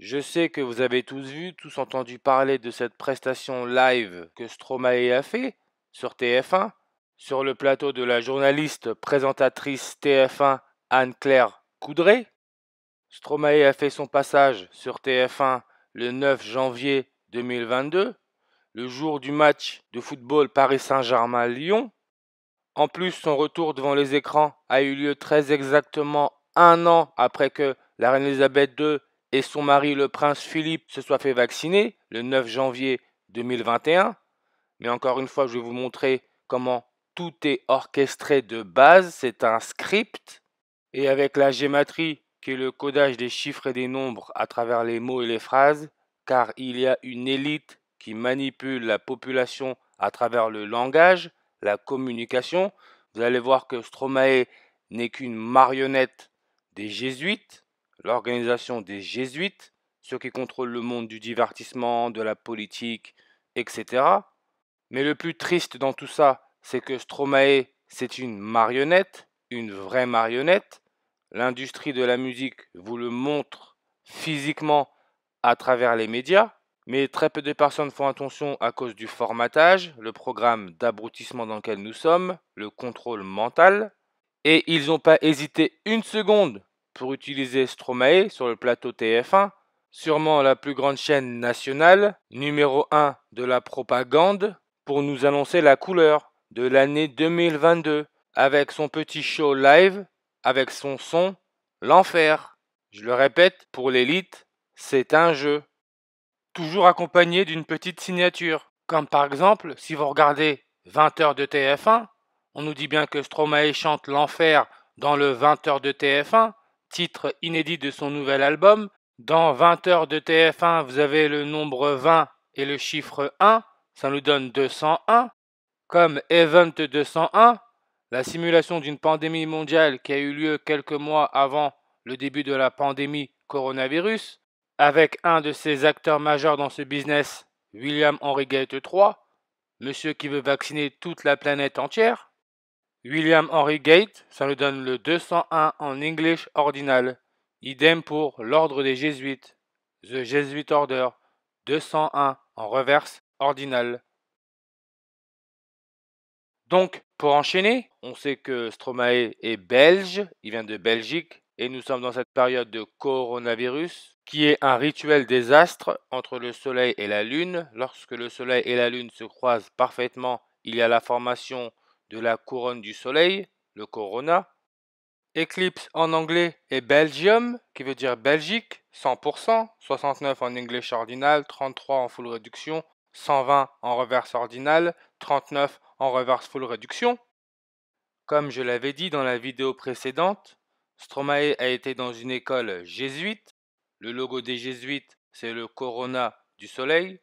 Je sais que vous avez tous vu, tous entendu parler de cette prestation live que Stromae a fait sur TF1, sur le plateau de la journaliste présentatrice TF1 Anne-Claire Coudray. Stromae a fait son passage sur TF1 le 9 janvier 2022, le jour du match de football Paris Saint-Germain-Lyon. En plus, son retour devant les écrans a eu lieu très exactement un an après que la reine Elisabeth II et son mari le prince Philippe se soient fait vacciner, le 9 janvier 2021. Mais encore une fois, je vais vous montrer comment tout est orchestré de base, c'est un script. Et avec la gématrie, qui est le codage des chiffres et des nombres à travers les mots et les phrases, car il y a une élite qui manipule la population à travers le langage, la communication. Vous allez voir que Stromae n'est qu'une marionnette des jésuites, l'organisation des jésuites, ceux qui contrôlent le monde du divertissement, de la politique, etc. Mais le plus triste dans tout ça, c'est que Stromae, c'est une marionnette, une vraie marionnette. L'industrie de la musique vous le montre physiquement à travers les médias, mais très peu de personnes font attention à cause du formatage, le programme d'abrutissement dans lequel nous sommes, le contrôle mental, et ils n'ont pas hésité une seconde pour utiliser Stromae sur le plateau TF1, sûrement la plus grande chaîne nationale, numéro 1 de la propagande, pour nous annoncer la couleur de l'année 2022, avec son petit show live, avec son son, l'enfer. Je le répète, pour l'élite, c'est un jeu. Toujours accompagné d'une petite signature. Comme par exemple, si vous regardez 20 heures de TF1, on nous dit bien que Stromae chante l'enfer dans le 20 heures de TF1, titre inédit de son nouvel album. Dans 20 heures de TF1, vous avez le nombre 20 et le chiffre 1, ça nous donne 201. Comme Event 201, la simulation d'une pandémie mondiale qui a eu lieu quelques mois avant le début de la pandémie coronavirus, avec un de ses acteurs majeurs dans ce business, William Henry Gates III, monsieur qui veut vacciner toute la planète entière. William Henry Gates, ça nous donne le 201 en English ordinal. Idem pour l'ordre des jésuites, The Jesuit Order, 201 en reverse ordinal. Donc, pour enchaîner, on sait que Stromae est belge, il vient de Belgique, et nous sommes dans cette période de coronavirus, qui est un rituel des astres entre le Soleil et la Lune. Lorsque le Soleil et la Lune se croisent parfaitement, il y a la formation de la couronne du Soleil, le corona. Eclipse en anglais est Belgium, qui veut dire Belgique, 100%, 69 en English ordinal, 33 en full réduction, 120 en reverse ordinal, 39 en reverse full réduction. Comme je l'avais dit dans la vidéo précédente, Stromae a été dans une école jésuite. Le logo des jésuites, c'est le corona du soleil.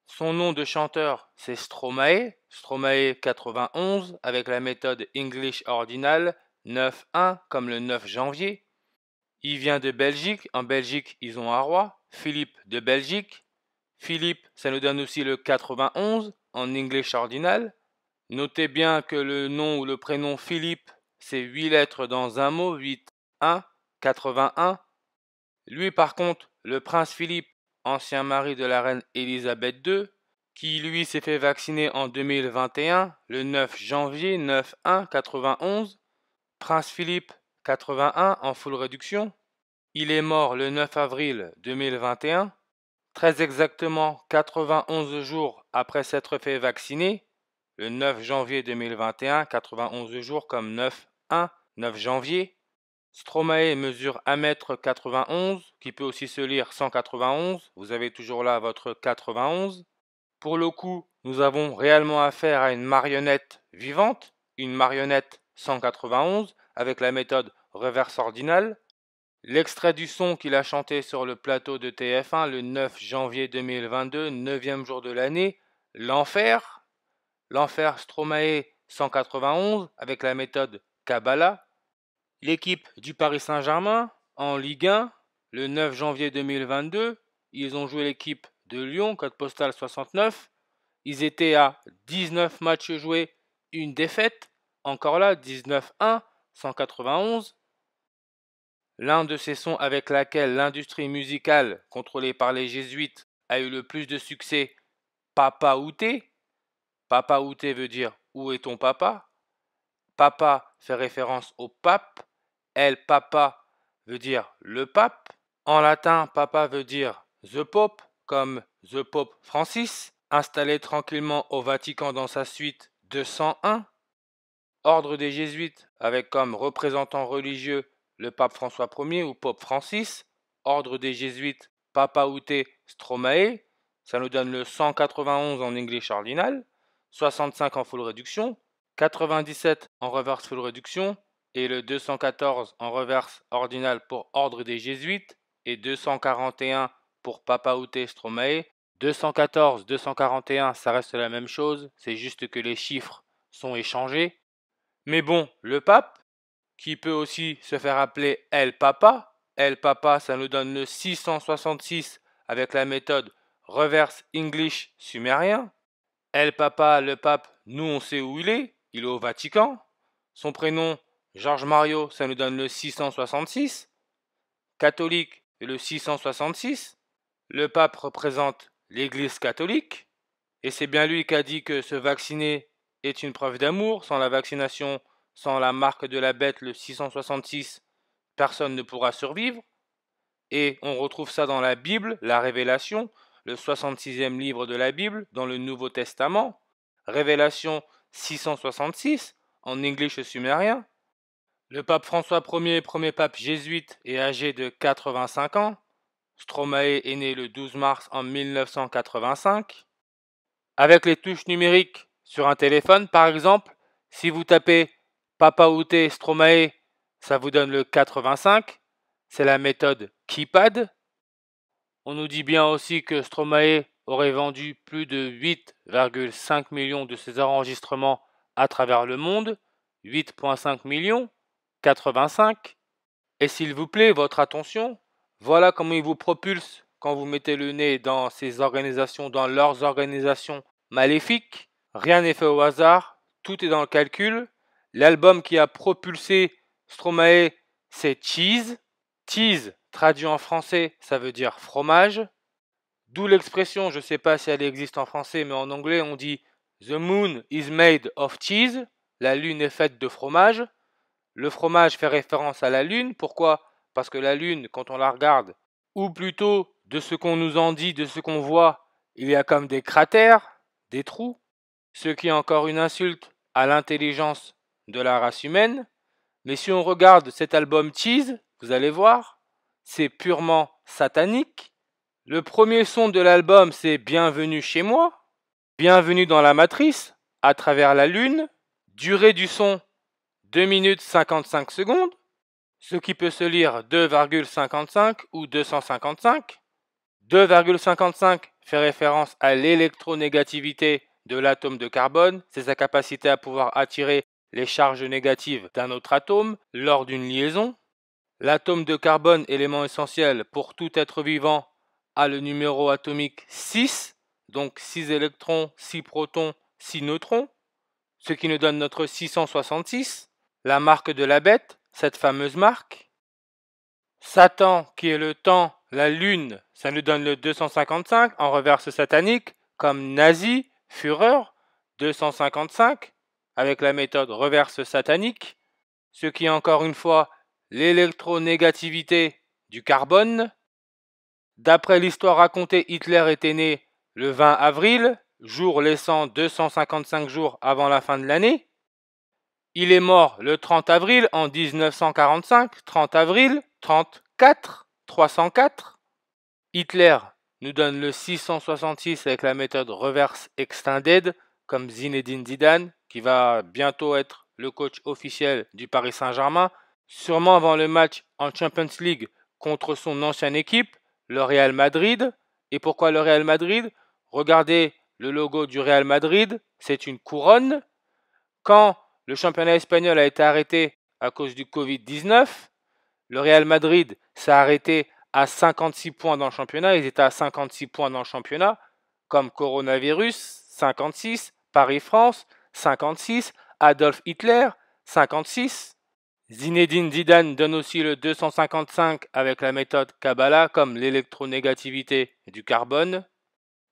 Son nom de chanteur, c'est Stromae, Stromae 91, avec la méthode English Ordinal, 9-1, comme le 9 janvier. Il vient de Belgique, en Belgique, ils ont un roi, Philippe de Belgique. Philippe, ça nous donne aussi le 91, en English Ordinal. Notez bien que le nom ou le prénom Philippe, c'est 8 lettres dans un mot, 8, 1, 81. Lui, par contre, le prince Philippe, ancien mari de la reine Elisabeth II, qui lui s'est fait vacciner en 2021, le 9 janvier, 9-1-91. Prince Philippe, 81 en full réduction. Il est mort le 9 avril 2021, très exactement 91 jours après s'être fait vacciner, le 9 janvier 2021, 91 jours comme 9-1, 9 janvier. Stromae mesure 1m91, qui peut aussi se lire 191. Vous avez toujours là votre 91. Pour le coup, nous avons réellement affaire à une marionnette vivante, une marionnette 191, avec la méthode reverse ordinale. L'extrait du son qu'il a chanté sur le plateau de TF1 le 9 janvier 2022, 9e jour de l'année, l'enfer. L'enfer Stromae 191 avec la méthode Kabbalah. L'équipe du Paris Saint-Germain en Ligue 1, le 9 janvier 2022, ils ont joué l'équipe de Lyon, code postal 69. Ils étaient à 19 matchs joués, une défaite. Encore là, 19-1, 191. L'un de ces sons avec laquelle l'industrie musicale, contrôlée par les jésuites, a eu le plus de succès, Papa Outé. Papa Outé veut dire où est ton papa? Papa fait référence au pape. El Papa veut dire le pape. En latin, papa veut dire the Pope, comme the Pope Francis, installé tranquillement au Vatican dans sa suite 201. Ordre des Jésuites, avec comme représentant religieux le pape François Ier ou Pope Francis. Ordre des Jésuites, Papa Outé Stromae, ça nous donne le 191 en English ordinal, 65 en full réduction, 97 en reverse full réduction et le 214 en reverse ordinal pour Ordre des Jésuites et 241 pour Papa Outé Stromae. 214, 241, ça reste la même chose, c'est juste que les chiffres sont échangés. Mais bon, le pape, qui peut aussi se faire appeler El Papa, ça nous donne le 666 avec la méthode Reverse English sumérien. El Papa, le pape, nous on sait où il est au Vatican. Son prénom, Georges Mario, ça nous donne le 666. Catholique, le 666. Le pape représente l'Église catholique. Et c'est bien lui qui a dit que se vacciner est une preuve d'amour. Sans la vaccination, sans la marque de la bête, le 666, personne ne pourra survivre. Et on retrouve ça dans la Bible, la Révélation, le 66e livre de la Bible, dans le Nouveau Testament. Révélation 666, en English sumérien. Le pape François Ier, premier pape jésuite, est âgé de 85 ans. Stromae est né le 12 mars en 1985. Avec les touches numériques sur un téléphone, par exemple, si vous tapez Papa Outé Stromae, ça vous donne le 85. C'est la méthode Keypad. On nous dit bien aussi que Stromae aurait vendu plus de 8,5 millions de ses enregistrements à travers le monde. 8,5 millions, 85. Et s'il vous plaît, votre attention, voilà comment il vous propulse quand vous mettez le nez dans ces organisations, dans leurs organisations maléfiques. Rien n'est fait au hasard, tout est dans le calcul. L'album qui a propulsé Stromae, c'est Cheese. Cheese, traduit en français, ça veut dire fromage. D'où l'expression, je ne sais pas si elle existe en français, mais en anglais on dit The moon is made of cheese. La lune est faite de fromage. Le fromage fait référence à la lune. Pourquoi? Parce que la lune, quand on la regarde, ou plutôt de ce qu'on nous en dit, de ce qu'on voit, il y a comme des cratères, des trous, ce qui est encore une insulte à l'intelligence de la race humaine. Mais si on regarde cet album Cheese, vous allez voir, c'est purement satanique. Le premier son de l'album, c'est Bienvenue chez moi, Bienvenue dans la matrice, à travers la lune. Durée du son, 2 minutes 55 secondes, ce qui peut se lire 2,55 ou 255. 2,55 fait référence à l'électronégativité de l'atome de carbone, c'est sa capacité à pouvoir attirer les charges négatives d'un autre atome lors d'une liaison. L'atome de carbone, élément essentiel pour tout être vivant, a le numéro atomique 6, donc 6 électrons, 6 protons, 6 neutrons, ce qui nous donne notre 666. La marque de la bête, cette fameuse marque. Satan, qui est le temps, la lune, ça nous donne le 255 en reverse satanique, comme nazi, Führer, 255, avec la méthode reverse satanique, ce qui est encore une fois l'électronégativité du carbone. D'après l'histoire racontée, Hitler était né le 20 avril, jour laissant 255 jours avant la fin de l'année. Il est mort le 30 avril en 1945, 30 avril, 34, 304. Hitler nous donne le 666 avec la méthode reverse extended, comme Zinedine Zidane, qui va bientôt être le coach officiel du Paris Saint-Germain, sûrement avant le match en Champions League contre son ancienne équipe, le Real Madrid. Et pourquoi le Real Madrid? Regardez le logo du Real Madrid, c'est une couronne. Quand le championnat espagnol a été arrêté à cause du Covid-19, le Real Madrid s'est arrêté à 56 points dans le championnat. Ils étaient à 56 points dans le championnat, comme coronavirus, 56, Paris-France, 56, Adolf Hitler, 56. Zinedine Zidane donne aussi le 255 avec la méthode Kabbalah comme l'électronégativité du carbone.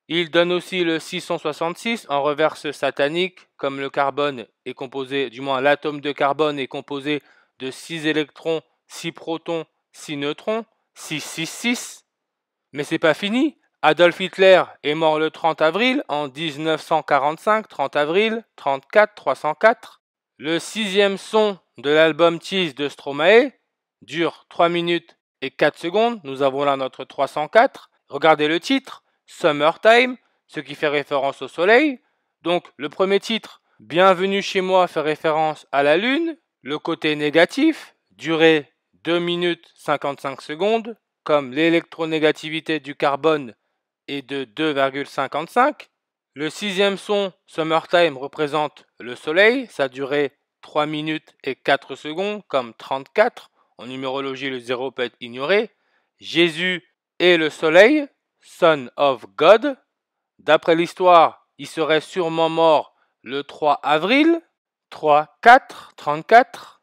Il donne aussi le 666 en reverse satanique, comme le carbone est composé, du moins l'atome de carbone est composé de 6 électrons, 6 protons, 6 neutrons, 666. Mais c'est pas fini. Adolf Hitler est mort le 30 avril en 1945, 30 avril, 34, 304. Le sixième son de l'album Tease de Stromae dure 3 minutes et 4 secondes. Nous avons là notre 304. Regardez le titre, Summertime, ce qui fait référence au soleil. Donc le premier titre, Bienvenue chez moi, fait référence à la lune. Le côté négatif, durée 2 minutes 55 secondes, comme l'électronégativité du carbone est de 2,55. Le sixième son, Summertime, représente le soleil, sa durée 3 minutes et 4 secondes, comme 34. En numérologie, le 0 peut être ignoré. Jésus est le soleil, Son of God. D'après l'histoire, il serait sûrement mort le 3 avril, 3, 4, 34.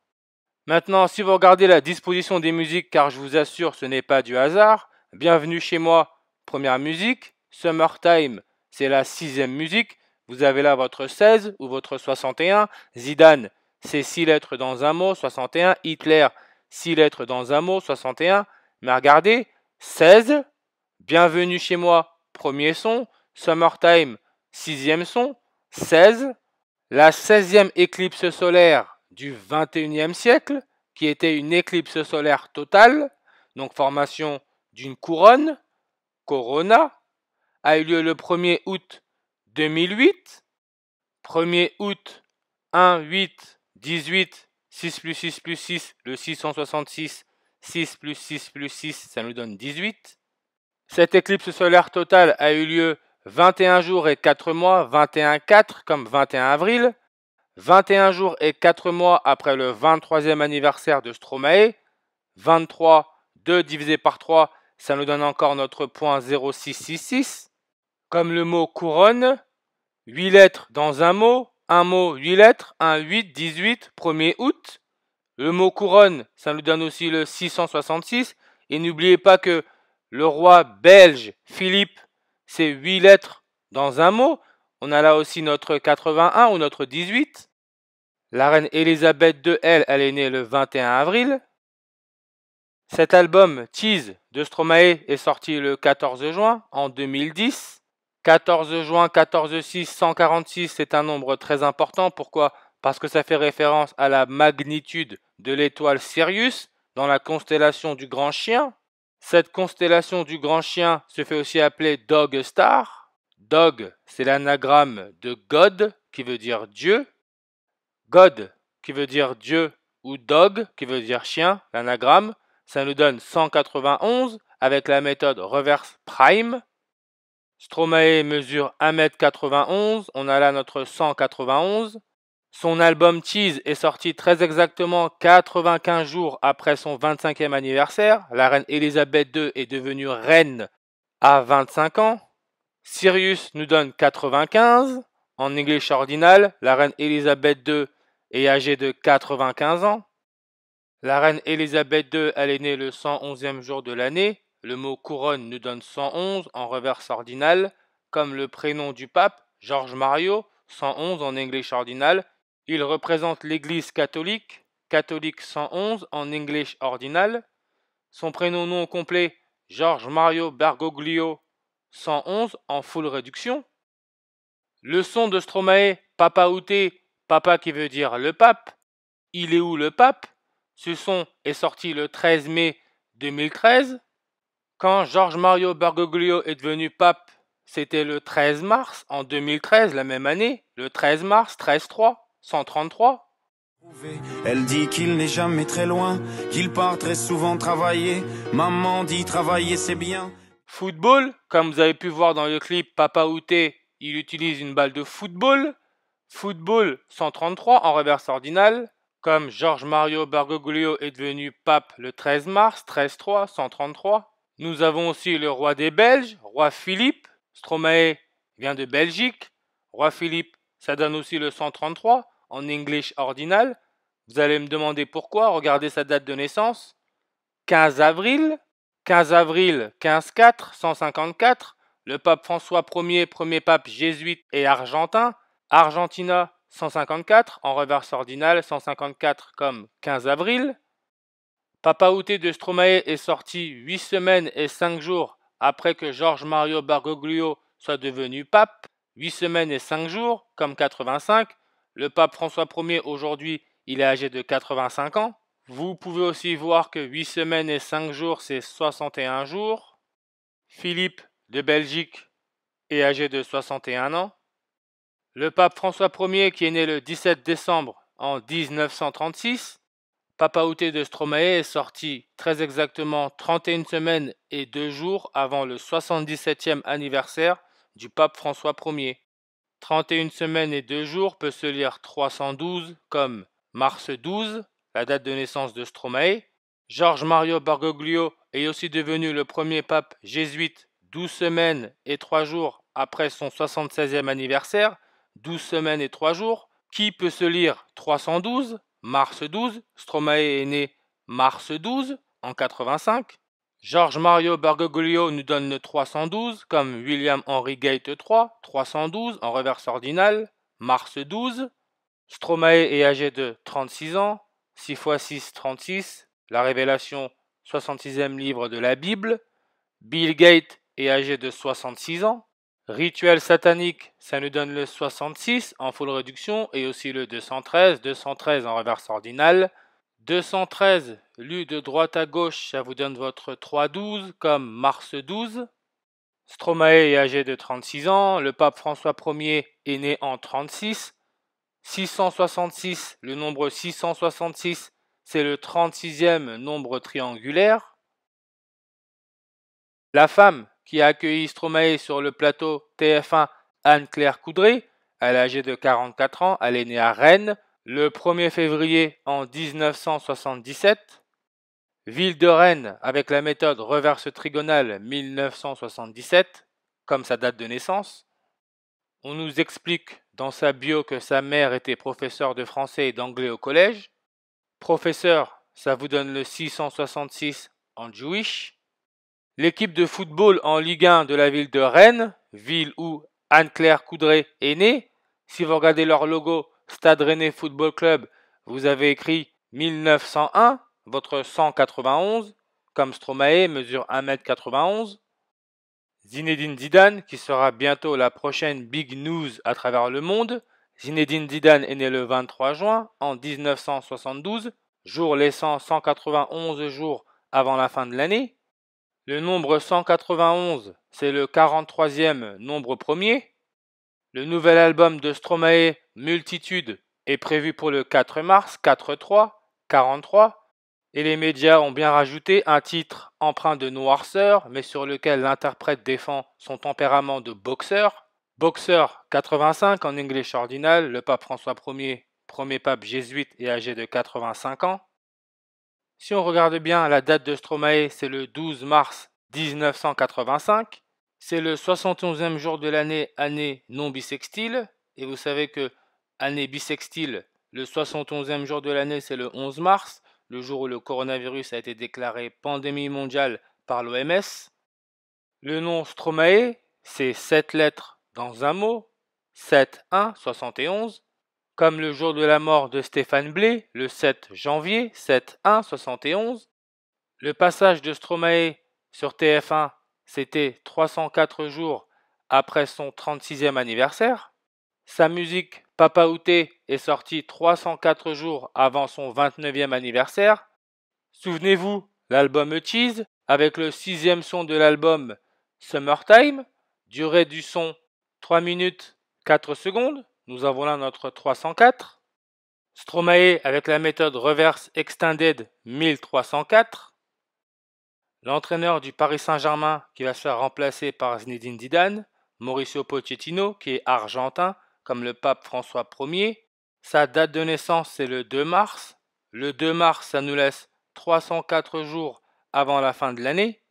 Maintenant, si vous regardez la disposition des musiques, car je vous assure, ce n'est pas du hasard. Bienvenue chez moi, première musique. Summertime, c'est la 6e musique. Vous avez là votre 16 ou votre 61. Zidane, c'est 6 lettres dans un mot, 61. Hitler, 6 lettres dans un mot, 61. Mais regardez, 16. Bienvenue chez moi, premier son. Summertime, 6e son. 16. La 16e éclipse solaire du 21e siècle, qui était une éclipse solaire totale, donc formation d'une couronne, corona, a eu lieu le 1er août 2008. 1er août 1, 8, 18, 6 plus 6 plus 6, le 666, 6 plus 6 plus 6, ça nous donne 18. Cette éclipse solaire totale a eu lieu 21 jours et 4 mois, 21-4 comme 21 avril, 21 jours et 4 mois après le 23e anniversaire de Stromae, 23, 2 divisé par 3, ça nous donne encore notre point 0,666. Comme le mot couronne, 8 lettres dans un mot, 8 lettres, 1, 8, 18, 1er août. Le mot couronne, ça nous donne aussi le 666. Et n'oubliez pas que le roi belge Philippe, c'est 8 lettres dans un mot. On a là aussi notre 81 ou notre 18. La reine Elisabeth II, elle est née le 21 avril. Cet album, Tease, de Stromae, est sorti le 14 juin en 2010. 14 juin, 14-6, 146, c'est un nombre très important. Pourquoi? Parce que ça fait référence à la magnitude de l'étoile Sirius dans la constellation du Grand Chien. Cette constellation du Grand Chien se fait aussi appeler Dog Star. Dog, c'est l'anagramme de God, qui veut dire Dieu. God, qui veut dire Dieu, ou Dog, qui veut dire chien, l'anagramme, ça nous donne 191 avec la méthode reverse prime. Stromae mesure 1m91, on a là notre 191. Son album Tease est sorti très exactement 95 jours après son 25e anniversaire. La reine Elisabeth II est devenue reine à 25 ans. Sirius nous donne 95. En English ordinal, la reine Elisabeth II est âgée de 95 ans. La reine Elisabeth II, elle est née le 111e jour de l'année. Le mot couronne nous donne 111 en reverse ordinal, comme le prénom du pape, Georges Mario, 111 en English ordinal. Il représente l'église catholique, catholique 111 en English ordinal. Son prénom non complet, Georges Mario Bergoglio, 111 en full réduction. Le son de Stromae, Papa Outé, papa qui veut dire le pape. Il est où le pape? Ce son est sorti le 13 mai 2013. Quand Georges Mario Bergoglio est devenu pape, c'était le 13 mars en 2013, la même année. Le 13 mars, 13-3, 133. Elle dit qu'il n'est jamais très loin, qu'il part très souvent travailler. Maman dit travailler c'est bien. Football, comme vous avez pu voir dans le clip Papa Outé, il utilise une balle de football. Football 133 en reverse ordinal. Comme Georges Mario Bergoglio est devenu pape le 13 mars, 13-3, 133. Nous avons aussi le roi des Belges, roi Philippe. Stromae vient de Belgique. Roi Philippe, ça donne aussi le 133 en English ordinal. Vous allez me demander pourquoi. Regardez sa date de naissance. 15 avril. 15 avril 1504, 154. Le pape François Ier, premier pape jésuite et argentin. Argentina 154, en reverse ordinale 154 comme 15 avril. Papa Outé de Stromae est sorti 8 semaines et 5 jours après que Georges Mario Bergoglio soit devenu pape. 8 semaines et 5 jours, comme 85. Le pape François Ier, aujourd'hui, il est âgé de 85 ans. Vous pouvez aussi voir que 8 semaines et 5 jours, c'est 61 jours. Philippe de Belgique est âgé de 61 ans. Le pape François Ier, qui est né le 17 décembre en 1936, Papa Outé de Stromae est sorti très exactement 31 semaines et 2 jours avant le 77e anniversaire du pape François Ier. 31 semaines et 2 jours peut se lire 312 comme mars 12, la date de naissance de Stromae. Georges Mario Bergoglio est aussi devenu le premier pape jésuite 12 semaines et 3 jours après son 76e anniversaire, 12 semaines et 3 jours, qui peut se lire 312, mars 12, Stromae est né mars 12 en 85. Georges Mario Bergoglio nous donne le 312 comme William Henry Gate 3, 312 en reverse ordinale, mars 12. Stromae est âgé de 36 ans, 6 x 6, 36, la révélation 66e livre de la Bible. Bill Gates est âgé de 66 ans. Rituel satanique, ça nous donne le 66 en full réduction et aussi le 213, 213 en reverse ordinale. 213, lu de droite à gauche, ça vous donne votre 312 comme mars 12. Stromae est âgé de 36 ans, le pape François Ier est né en 36. 666, le nombre 666, c'est le 36e nombre triangulaire. La femme qui a accueilli Stromae sur le plateau TF1, Anne-Claire Coudray, elle est âgée de 44 ans, elle est née à Rennes le 1er février en 1977. Ville de Rennes avec la méthode reverse trigonale 1977, comme sa date de naissance. On nous explique dans sa bio que sa mère était professeure de français et d'anglais au collège. Professeur, ça vous donne le 666 en Jewish. L'équipe de football en Ligue 1 de la ville de Rennes, ville où Anne-Claire Coudray est née. Si vous regardez leur logo Stade Rennais Football Club, vous avez écrit 1901, votre 191, comme Stromae mesure 1m91. Zinedine Zidane, qui sera bientôt la prochaine big news à travers le monde. Zinedine Zidane est né le 23 juin en 1972, jour laissant 191 jours avant la fin de l'année. Le nombre 191, c'est le 43e nombre premier. Le nouvel album de Stromae, Multitude, est prévu pour le 4 mars, 4-3, 43. Et les médias ont bien rajouté un titre empreint de noirceur, mais sur lequel l'interprète défend son tempérament de boxeur. Boxeur 85 en English ordinal, le pape François Ier, premier pape jésuite et âgé de 85 ans. Si on regarde bien, la date de Stromae, c'est le 12 mars 1985. C'est le 71e jour de l'année, année non bissextile. Et vous savez que année bissextile, le 71e jour de l'année, c'est le 11 mars, le jour où le coronavirus a été déclaré pandémie mondiale par l'OMS. Le nom Stromae, c'est 7 lettres dans un mot, 7-1, 71. Comme le jour de la mort de Stéphane Blé, le 7 janvier, 7-1, 71. Le passage de Stromae sur TF1, c'était 304 jours après son 36e anniversaire. Sa musique Papa Outé est sortie 304 jours avant son 29e anniversaire. Souvenez-vous, l'album Cheese, avec le 6e son de l'album Summertime, durée du son 3 minutes 4 secondes. Nous avons là notre 304. Stromae avec la méthode Reverse Extended 1304. L'entraîneur du Paris Saint-Germain qui va se faire remplacer par Zinedine Zidane, Mauricio Pochettino qui est argentin comme le pape François Ier. Sa date de naissance c'est le 2 mars. Le 2 mars ça nous laisse 304 jours avant la fin de l'année.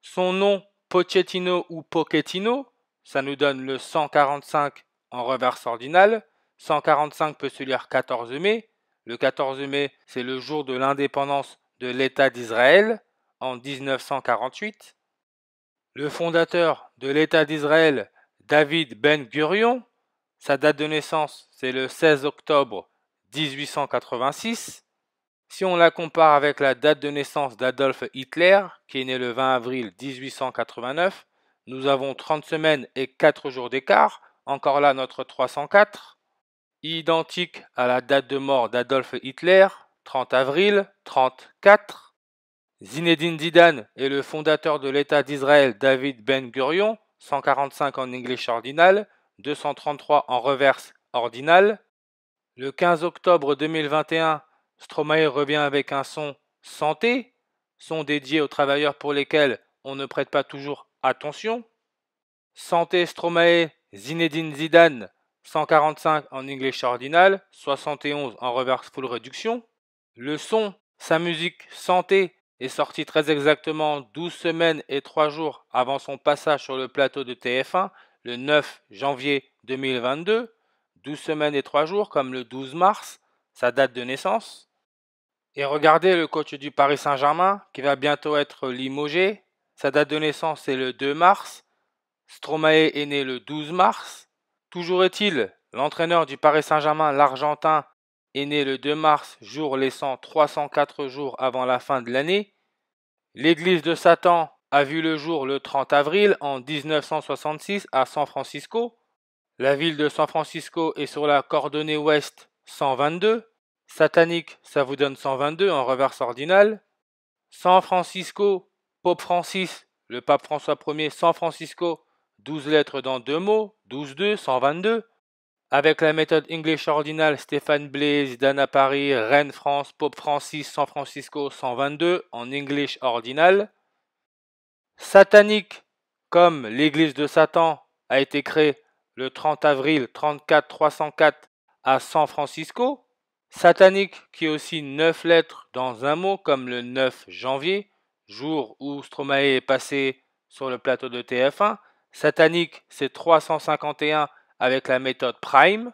Son nom Pochettino ou Pochettino, ça nous donne le 145 en reverse ordinale. 145 peut se lire 14 mai. Le 14 mai, c'est le jour de l'indépendance de l'État d'Israël en 1948. Le fondateur de l'État d'Israël, David Ben Gurion, sa date de naissance, c'est le 16 octobre 1886. Si on la compare avec la date de naissance d'Adolf Hitler, qui est né le 20 avril 1889, nous avons 30 semaines et 4 jours d'écart, encore là notre 304, identique à la date de mort d'Adolf Hitler, 30 avril 34. Zinedine Zidane est le fondateur de l'État d'Israël David Ben Gurion, 145 en English ordinal, 233 en reverse ordinal. Le 15 octobre 2021, Stromae revient avec un son santé, son dédié aux travailleurs pour lesquels on ne prête pas toujours attention. Santé Stromae, Zinedine Zidane, 145 en English ordinal, 71 en reverse full réduction. Le son, sa musique santé, est sorti très exactement 12 semaines et 3 jours avant son passage sur le plateau de TF1 le 9 janvier 2022. 12 semaines et 3 jours comme le 12 mars, sa date de naissance. Et regardez le coach du Paris Saint-Germain qui va bientôt être limogé. Sa date de naissance est le 2 mars. Stromae est né le 12 mars. Toujours est-il, l'entraîneur du Paris Saint-Germain, l'Argentin, est né le 2 mars, jour laissant 304 jours avant la fin de l'année. L'église de Satan a vu le jour le 30 avril en 1966 à San Francisco. La ville de San Francisco est sur la coordonnée ouest 122. Satanique, ça vous donne 122 en reverse ordinal. San Francisco, Pope Francis, le pape François Ier, San Francisco, 12 lettres dans 2 mots, 12-2, 122. Avec la méthode English ordinal, Stéphane Blaise, Dana Paris, Rennes France, Pope Francis, San Francisco, 122 en English ordinal. Satanique, comme l'église de Satan a été créée le 30 avril 304 à San Francisco. Satanique qui est aussi 9 lettres dans un mot comme le 9 janvier, jour où Stromae est passé sur le plateau de TF1. Satanique, c'est 351 avec la méthode Prime.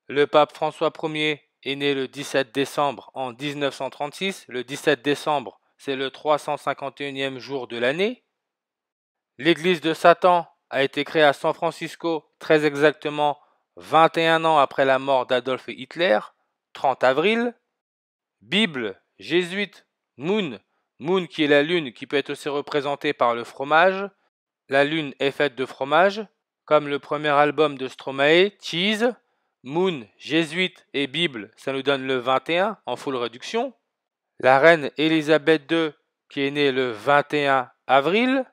Le pape François Ier est né le 17 décembre en 1936. Le 17 décembre, c'est le 351e jour de l'année. L'église de Satan a été créée à San Francisco, très exactement 21 ans après la mort d'Adolf Hitler, 30 avril. Bible, jésuite, Moon, Moon qui est la lune qui peut être aussi représentée par le fromage. La lune est faite de fromage, comme le premier album de Stromae, Cheese. Moon, jésuite et Bible, ça nous donne le 21 en full réduction. La reine Élisabeth II qui est née le 21 avril.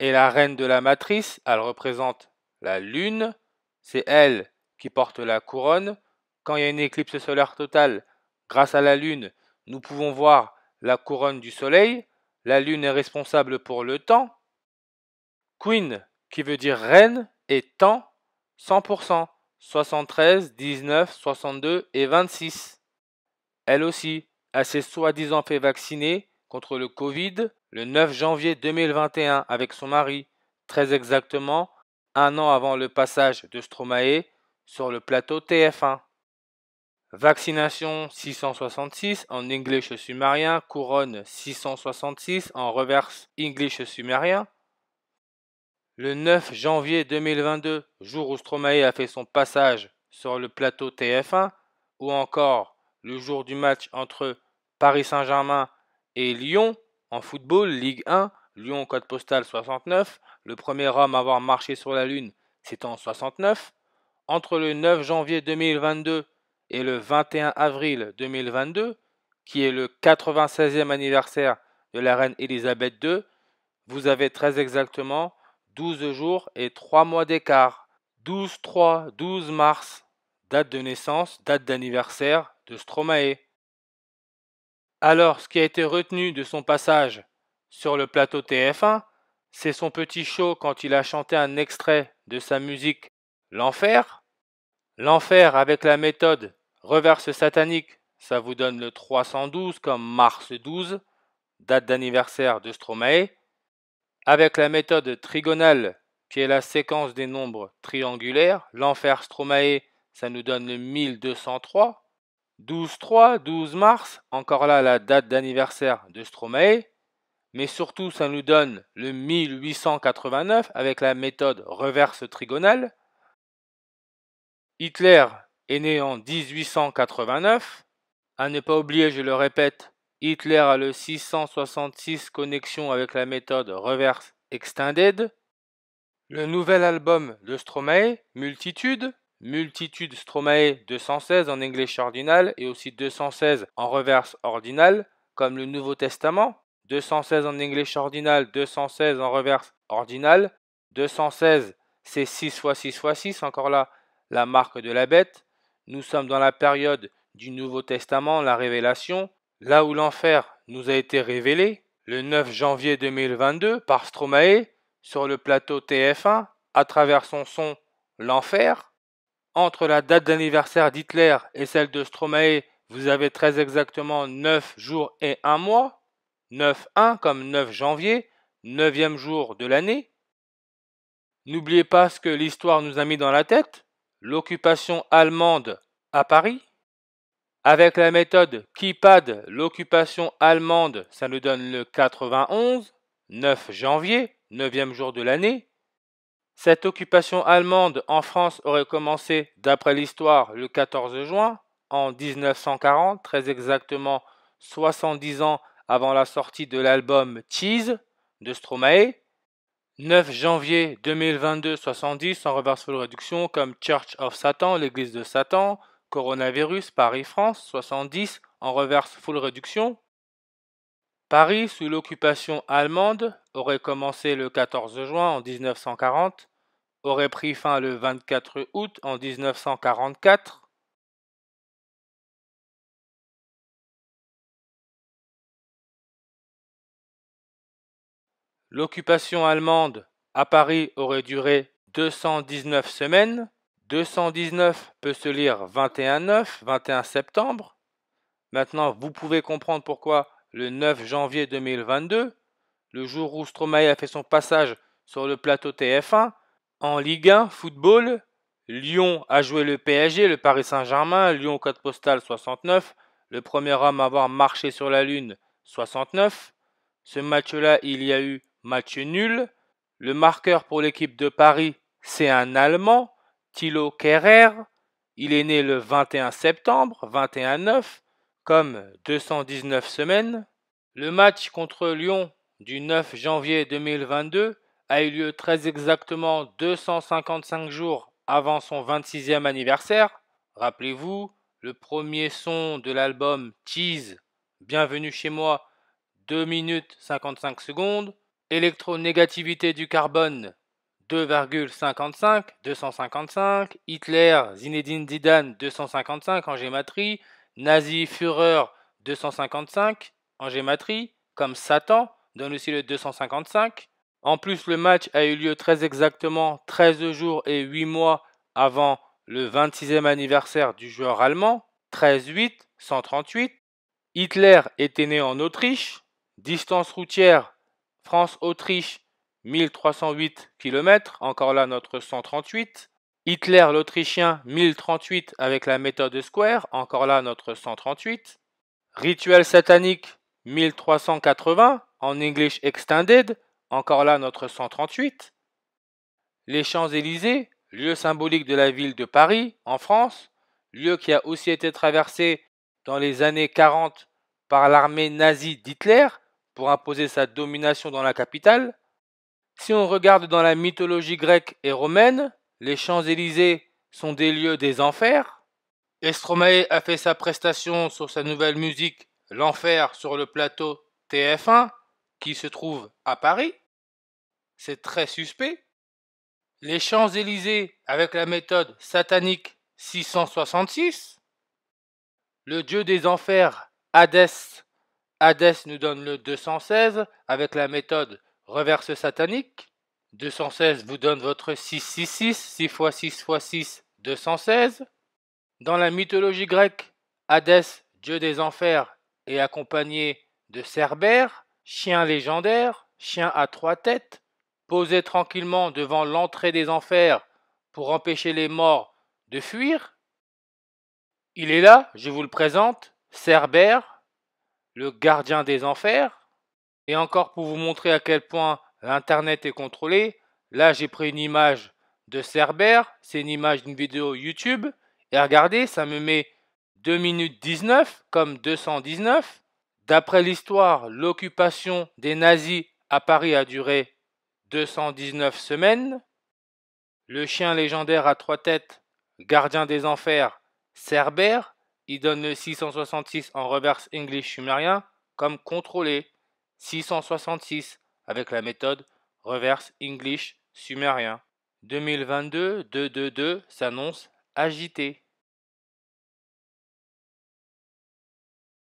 Et la reine de la matrice, elle représente la lune. C'est elle qui porte la couronne. Quand il y a une éclipse solaire totale, grâce à la lune, nous pouvons voir la couronne du soleil. La lune est responsable pour le temps. Queen, qui veut dire reine, et temps, 100%, 73, 19, 62 et 26. Elle aussi, elle s'est soi-disant fait vacciner contre le Covid le 9 janvier 2021 avec son mari, très exactement un an avant le passage de Stromae sur le plateau TF1. Vaccination 666 en English sumérien, couronne 666 en reverse English sumérien. Le 9 janvier 2022, jour où Stromae a fait son passage sur le plateau TF1, ou encore le jour du match entre Paris Saint-Germain et Lyon en football, Ligue 1, Lyon code postal 69, le premier homme à avoir marché sur la Lune, c'est en 69. Entre le 9 janvier 2022 et le 21 avril 2022, qui est le 96e anniversaire de la reine Élisabeth II, vous avez très exactement 12 jours et 3 mois d'écart. 12-3, 12 mars, date de naissance, date d'anniversaire de Stromae. Alors, ce qui a été retenu de son passage sur le plateau TF1, c'est son petit show quand il a chanté un extrait de sa musique L'Enfer. L'Enfer avec la méthode reverse satanique, ça vous donne le 312 comme mars 12, date d'anniversaire de Stromae. Avec la méthode trigonale, qui est la séquence des nombres triangulaires, l'Enfer Stromae, ça nous donne le 1203. 12-3, 12 mars, encore là la date d'anniversaire de Stromae, mais surtout ça nous donne le 1889 avec la méthode reverse trigonale. Hitler est né en 1889. À ne pas oublier, je le répète, Hitler a le 666 connexion avec la méthode reverse extended. Le nouvel album de Stromae, Multitude Stromae 216 en English ordinal et aussi 216 en reverse ordinal, comme le Nouveau Testament. 216 en English ordinal, 216 en reverse ordinal. 216, c'est 6 x 6 x 6, encore là, la marque de la bête. Nous sommes dans la période du Nouveau Testament, la révélation, là où l'enfer nous a été révélé, le 9 janvier 2022 par Stromae, sur le plateau TF1, à travers son son L'Enfer. Entre la date d'anniversaire d'Hitler et celle de Stromae, vous avez très exactement 9 jours et 1 mois. 9-1 comme 9 janvier, 9e jour de l'année. N'oubliez pas ce que l'histoire nous a mis dans la tête, l'occupation allemande à Paris. Avec la méthode Keypad, l'occupation allemande, ça nous donne le 91, 9 janvier, 9e jour de l'année. Cette occupation allemande en France aurait commencé, d'après l'histoire, le 14 juin, en 1940, très exactement 70 ans avant la sortie de l'album Cheese de Stromae. 9 janvier 2022, 70 en reverse full réduction comme Church of Satan, l'église de Satan. Coronavirus, Paris-France, 70 en reverse full réduction. Paris, sous l'occupation allemande, aurait commencé le 14 juin en 1940, aurait pris fin le 24 août en 1944. L'occupation allemande à Paris aurait duré 219 semaines. 219 peut se lire 21-9, 21 septembre. Maintenant, vous pouvez comprendre pourquoi le 9 janvier 2022, le jour où Stromae a fait son passage sur le plateau TF1, en Ligue 1, football, Lyon a joué le PSG, le Paris Saint-Germain, Lyon code postal 69, le premier homme à avoir marché sur la Lune 69. Ce match-là, il y a eu match nul. Le marqueur pour l'équipe de Paris, c'est un Allemand, Thilo Kehrer. Il est né le 21 septembre, 21-9, comme 219 semaines. Le match contre Lyon du 9 janvier 2022 a eu lieu très exactement 255 jours avant son 26e anniversaire. Rappelez-vous, le premier son de l'album Cheese, Bienvenue chez moi, 2 minutes 55 secondes. Électronégativité du carbone, 2,55, 255. Hitler, Zinedine Zidane, 255 en gématrie. Nazi Führer, 255 en gématrie. Comme Satan, donne aussi le 255. En plus, le match a eu lieu très exactement 13 jours et 8 mois avant le 26e anniversaire du joueur allemand, 13-8, 138. Hitler était né en Autriche, distance routière France-Autriche 1308 km, encore là notre 138. Hitler l'Autrichien 1038 avec la méthode Square, encore là notre 138. Rituel satanique 1380 en English Extended, encore là notre 138. Les Champs-Élysées, lieu symbolique de la ville de Paris, en France, lieu qui a aussi été traversé dans les années 40 par l'armée nazie d'Hitler pour imposer sa domination dans la capitale. Si on regarde dans la mythologie grecque et romaine, les Champs-Élysées sont des lieux des enfers. Et Stromae a fait sa prestation sur sa nouvelle musique L'Enfer sur le plateau TF1 qui se trouve à Paris. C'est très suspect. Les Champs-Élysées avec la méthode satanique 666. Le dieu des enfers, Hadès. Hadès nous donne le 216 avec la méthode reverse satanique. 216 vous donne votre 666, 6 x 6 x 6, 216. Dans la mythologie grecque, Hadès, dieu des enfers, est accompagné de Cerbère, chien légendaire, chien à 3 têtes, posé tranquillement devant l'entrée des enfers pour empêcher les morts de fuir. Il est là, je vous le présente, Cerbère, le gardien des enfers. Et encore pour vous montrer à quel point l'internet est contrôlé, là j'ai pris une image de Cerbère, c'est une image d'une vidéo YouTube, et regardez, ça me met 2 minutes 19 comme 219. D'après l'histoire, l'occupation des nazis à Paris a duré 219 semaines. Le chien légendaire à 3 têtes, gardien des enfers, Cerbère, il donne le 666 en reverse English sumérien comme contrôlé. 666 avec la méthode reverse English sumérien. 2022-222 s'annonce agité.